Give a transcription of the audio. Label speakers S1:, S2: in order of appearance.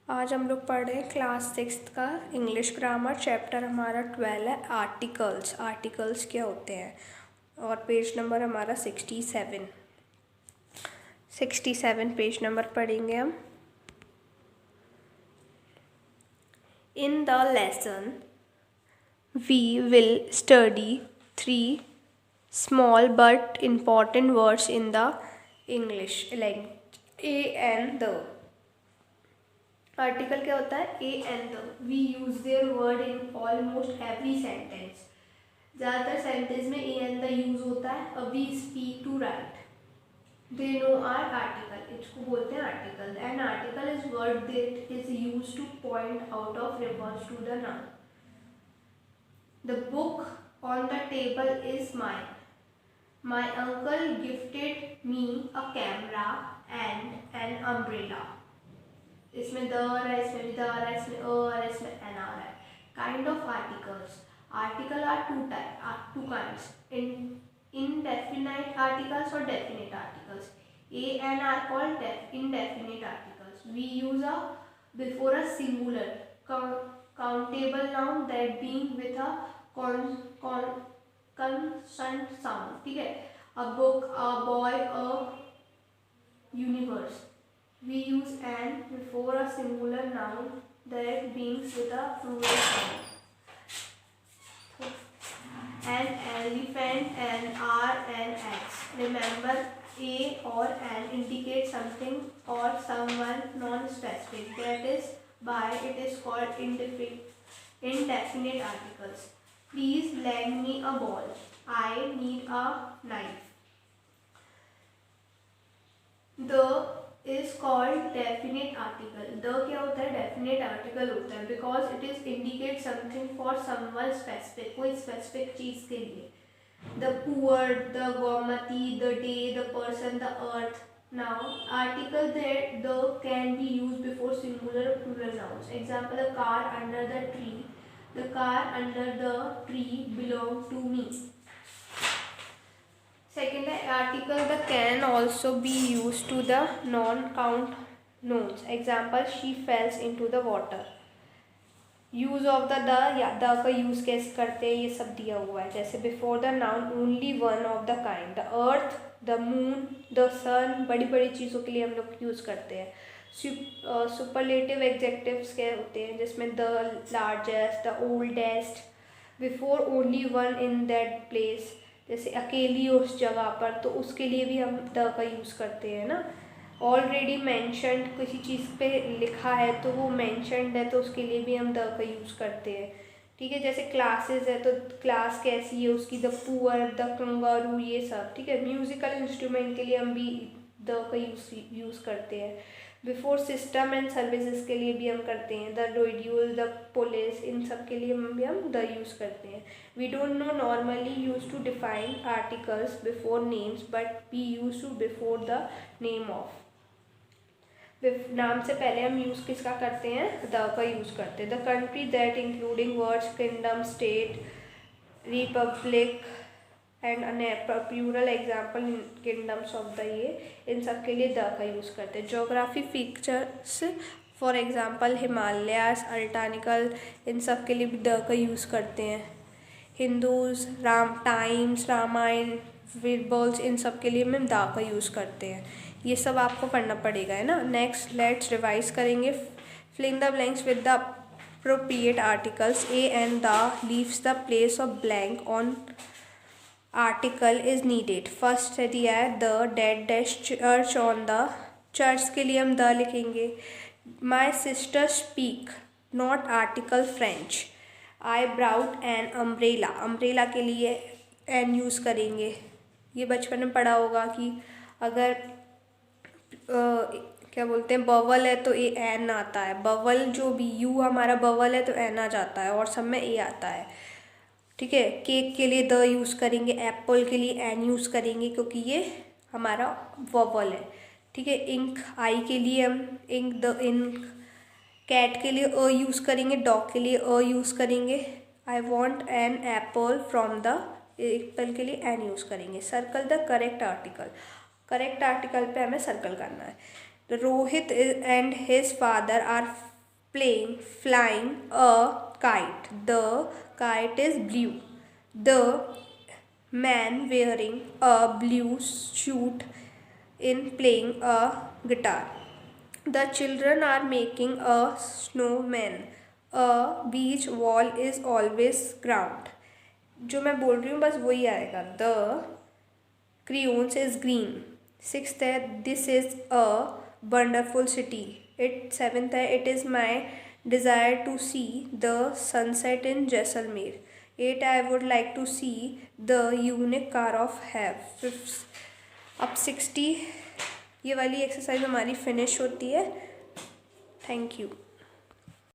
S1: आज हम लोग पढ़ रहे हैं क्लास 6 का इंग्लिश ग्रामर। चैप्टर हमारा 12 है आर्टिकल्स। आर्टिकल्स क्या होते हैं और पेज नंबर हमारा 67 पेज नंबर पढ़ेंगे हम। In the lesson we will study 3 small but important words in the English language. A and the article क्या होता है? A and the we use their word in almost every sentence. ज़्यादातर sentence में a and the use होता है। We speak to write they know are article, इसको बोलते हैं article. And article is word that is use to point out of refers to the noun. The book on the table is mine. My uncle gifted me a camera and an umbrella. इसमें the आ रहा है, इसमें भी the आ रहा है, इसमें अ आ रहा है, इसमें एन आ रहा है। Kind of articles. Article are two kinds, indefinite articles or definite articles. A and are called indefinite articles. We use a before a singular countable noun that being with a consonant sound. ठीक है? A book, a boy, a universe. We use an before a singular noun that begins with a plural sound. An elephant, an R, an X. Remember, a or an indicates something or someone non-specific. That is why it is called indefinite articles. Please lend me a ball. I need a knife. The is called definite article. The क्या होता है? definite article होता है because it is indicate something for someone specific, कोई specific चीज़ के लिए। The poor, the Gomati, the day, the person, the earth. Now article that the can be used before singular or plural nouns. Example: a car under the tree. The car under the tree belong to me. Second article, the can also be used to the non-count nouns. Example: she falls into the water. Use of the या the का use कैसे करते हैं ये सब दिया हुआ है। जैसे before the noun only one of the kind. The earth, the moon, the sun, बड़ी बड़ी चीज़ों के लिए हम लोग यूज़ करते हैं। सुपरलेटिव एग्जेक्टिव्स क्या होते हैं जिसमें the largest, the oldest, before only one in that place. जैसे अकेली उस जगह पर, तो उसके लिए भी हम द का यूज़ करते हैं ना। ऑलरेडी मैंशनड, किसी चीज़ पे लिखा है तो वो मैंशनड है तो उसके लिए भी हम द का यूज़ करते हैं। ठीक है? जैसे क्लासेस है तो क्लास कैसी है उसकी, द पुअर, द कंगारू, ये सब। ठीक है? म्यूजिकल इंस्ट्रूमेंट के लिए हम भी द का यूज़ करते हैं। बिफोर सिस्टम एंड सर्विसेज के लिए भी हम करते हैं। द रेडियोज, द पुलिस, इन सब के लिए भी हम द यूज़ करते हैं। We don't know normally use to define articles before names but we use to before the name of. नाम से पहले हम यूज़ किसका करते हैं? द का यूज़ करते हैं। The country that including words kingdom, state, republic and plural example kingdoms of the, ये इन सब के लिए द का यूज़ करते हैं। Geography features for example Himalayas, अल्टानिकल, इन सब के लिए भी द का यूज़ करते हैं। हिंदूज, टाइम्स, रामायण, वीरबल्स, इन सब के लिए हम द का यूज़ करते हैं। ये सब आपको पढ़ना पड़ेगा, है ना। नेक्स्ट लेट्स रिवाइज करेंगे। Fill in the blanks with the appropriate articles. A and the leaves the place of blank on article is needed. First दिया है the dead dash church on the, church के लिए हम the लिखेंगे। My sister speak not article French. I brought an umbrella, umbrella के लिए an use करेंगे। ये बचपन में पढ़ा होगा कि अगर क्या बोलते हैं बवल है तो ए एन आता है। बवल जो भी यू हमारा बवल है तो एन आ जाता है और सब में ए आता है। ठीक है? केक के लिए द यूज़ करेंगे, एप्पल के लिए एन यूज़ करेंगे क्योंकि ये हमारा ववल है। ठीक है? इंक, आई के लिए हम इंक, द इंक। कैट के लिए अ यूज़ करेंगे, डॉग के लिए अ यूज़ करेंगे। I want an apple from the, apple के लिए एन यूज़ करेंगे। Circle the correct article, correct article पे हमें सर्कल करना है। Rohit and his father are playing, flying a kite. The kite is blue. The man wearing a blue suit in playing a guitar. The children are making a snowman. A beach wall is always ground. जो मैं बोल रही हूँ बस वही आएगा. The crayons is green. Sixth है this is a wonderful city. Seventh है it is my desire to see the sunset in Jaisalmer. 8 I would like to see the unique car of have. अब 60 ये वाली exercise हमारी finish होती है. Thank you.